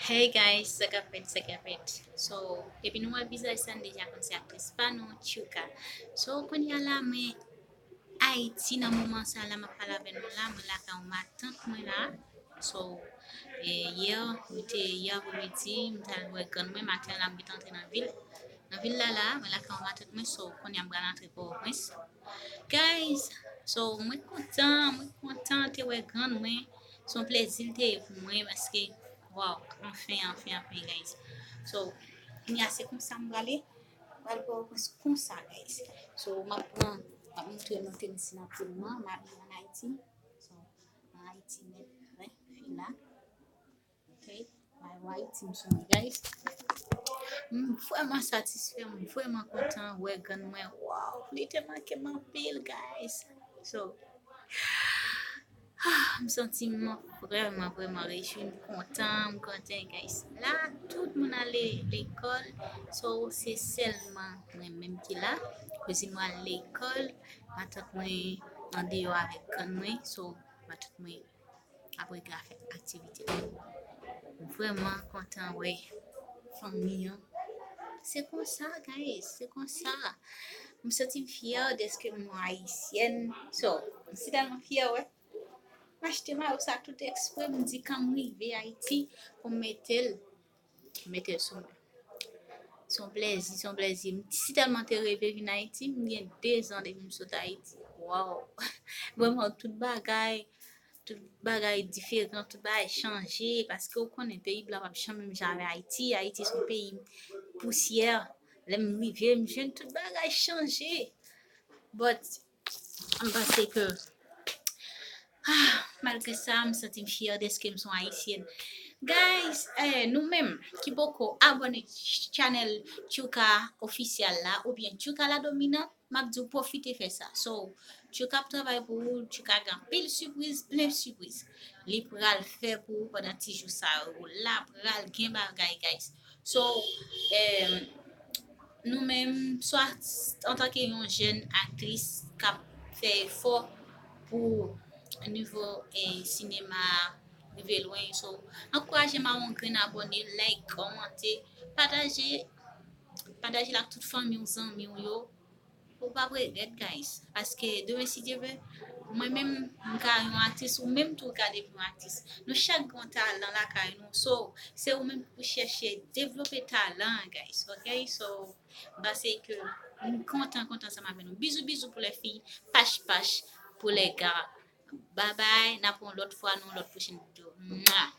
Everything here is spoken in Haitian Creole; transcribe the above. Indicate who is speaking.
Speaker 1: Hey guys, Sakafet. So, epi nou wapizay san deja kon se aktres pa nou chuka. So, kon ya la me Haiti nan mouman sa la ma pala ven nou la, mwen la ka ou matant mwen la. So, yer vweti, mwen tal wè gan mwen matin la mwen entre nan vil. Nan vil la, mwen la ka ou matant mwen, so kon ya mga rentre pou mwen. Guys, so mwen kontan te wè gan mwen. Son plezil te pou mwen, paske, wow, enfin, guys. So, ni ase kon sa mwen gale, wal pou kon sa, guys. So, mwen montre nou tenis nan filman, mwen an Haiti. So, an Haiti net, fi la. Okay, my white team son, guys. Vraiment satisfait, vraiment content. Ouais, gan mwen, wow, li te manke man pil, guys. So, m senti vraiment réjoui, m content, guys. Là, tout le monde allait l'école, so c'est seulement moi-même qui là. Parce que moi à l'école, ma tante moi en dehors avec moi, so ma tante moi après faire activité. Vraiment content, ouais. Famille, hein. C'est comme ça, guys, c'est comme ça. Je me sens fière de ce que moi haïtienne. So, je suis tellement fière, ouais. M'acheter ma ça tout exprès, me dit quand m'rive Haïti pour mettre son plaisir. Si tellement te rêvé venir Haïti, m'y 2 ans depuis me sauter Haïti. Wow. Vraiment tout bagay différent, tout bagay changé parce que on connaît pays blanc pas jamais jamais Haïti. Haïti son pays poussière. Là m'rive, me tout bagay changé. But on pense que malgré ça, me sens fière de ce que sont haïtienne. Guys, nous-mêmes qui beaucoup abonnés channel Chuka officiel là ou bien Chuka la dominant, m'a dit profiter faire ça. So, Chuka travaille pour vous, Chuka gagne pile surprise, plein surprise. Li pral faire pour pendant 10 jours ça ou là pral gain bagay guys. So, nous-mêmes soit en tant que une jeune actrice qui fait effort pour niveau cinéma rive loin. So, encouragez ma mon grain abonné, like, commenter, partager avec toute famille ou amis yo. Pour pas regretter guys parce que demain si Dieu veut moi-même un artiste ou même tout cas des artiste nous chaque grand talent la caille nous so c'est ou même pour chercher développer talent guys ok so bah c'est que content ça m'a nous bisous pour les filles pache pour les gars bye bye n'a pour l'autre fois nous l'autre prochaine vidéo. Mouah.